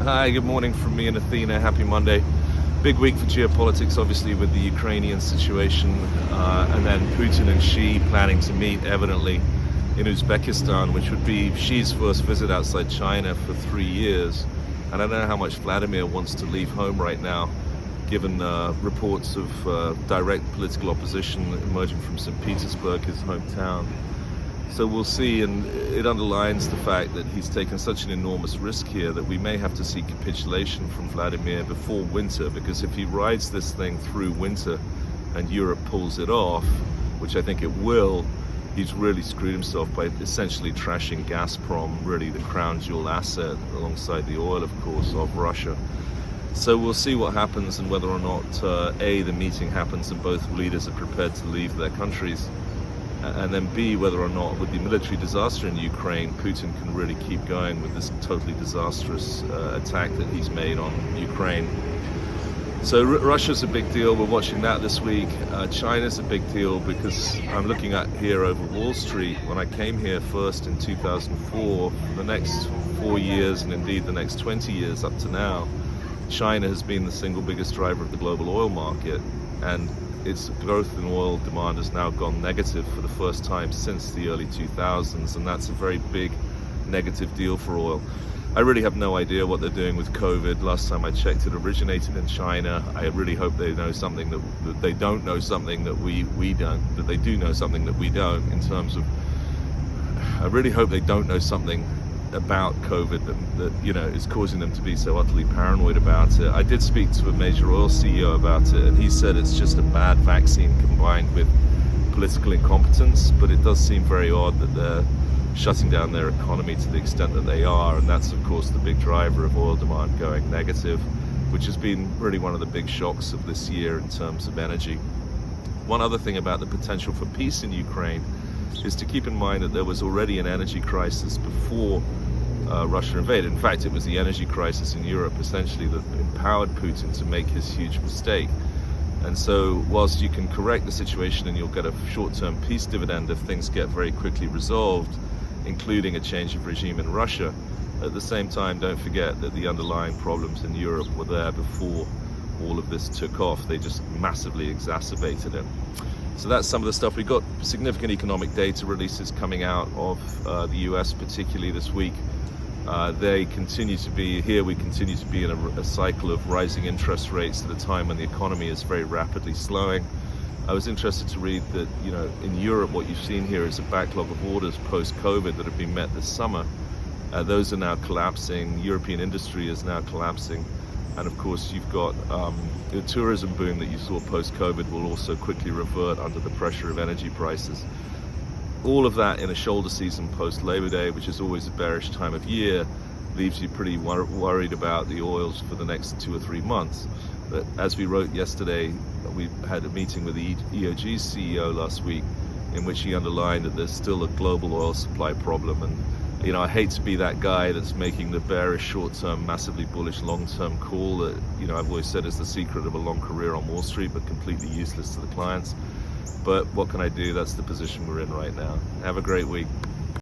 Hi, good morning from me in Athena. Happy Monday. Big week for geopolitics, obviously, with the Ukrainian situation, and then Putin and Xi planning to meet, evidently, in Uzbekistan, which would be Xi's first visit outside China for 3 years. And I don't know how much Vladimir wants to leave home right now, given reports of direct political opposition emerging from St. Petersburg, his hometown. So we'll see, and it underlines the fact that he's taken such an enormous risk here that we may have to see capitulation from Vladimir before winter, because if he rides this thing through winter and Europe pulls it off, which I think it will, he's really screwed himself by essentially trashing Gazprom, really the crown jewel asset, alongside the oil, of course, of Russia. So we'll see what happens and whether or not, A, the meeting happens and both leaders are prepared to leave their countries, and then B, whether or not, with the military disaster in Ukraine, Putin can really keep going with this totally disastrous attack that he's made on Ukraine. So Russia's a big deal. We're watching that this week. China's a big deal because I'm looking at here over Wall Street. When I came here first in 2004, for the next 4 years, and indeed the next 20 years up to now, China has been the single biggest driver of the global oil market, and its growth in oil demand has now gone negative for the first time since the early 2000s, and that's a very big negative deal for oil. I really have no idea what they're doing with COVID. Last time I checked, it originated in China. I really hope they know something that they don't know something that we don't, that they do know something that we don't, in terms of, I really hope they don't know something about COVID that is causing them to be so utterly paranoid about it. I did speak to a major oil CEO about it, and he said it's just a bad vaccine combined with political incompetence, but it does seem very odd that they're shutting down their economy to the extent that they are, and that's of course the big driver of oil demand going negative, which has been really one of the big shocks of this year in terms of energy. One other thing about the potential for peace in Ukraine is to keep in mind that there was already an energy crisis before Russia invaded. In fact, it was the energy crisis in Europe essentially that empowered Putin to make his huge mistake. And so whilst you can correct the situation and you'll get a short-term peace dividend if things get very quickly resolved, including a change of regime in Russia, at the same time, don't forget that the underlying problems in Europe were there before all of this took off. They just massively exacerbated it. So that's some of the stuff. We've got significant economic data releases coming out of the US, particularly this week. They continue to be, here we continue to be in a cycle of rising interest rates at a time when the economy is very rapidly slowing. I was interested to read that, in Europe, what you've seen here is a backlog of orders post-COVID that have been met this summer. Those are now collapsing. European industry is now collapsing. And of course, you've got the tourism boom that you saw post-COVID will also quickly revert under the pressure of energy prices. All of that in a shoulder season post-Labor Day, which is always a bearish time of year, leaves you pretty worried about the oils for the next 2 or 3 months. But as we wrote yesterday, we had a meeting with the EOG's CEO last week, in which he underlined that there's still a global oil supply problem. And I hate to be that guy that's making the bearish short-term, massively bullish long-term call that, I've always said is the secret of a long career on Wall Street, but completely useless to the clients. But what can I do? That's the position we're in right now. Have a great week.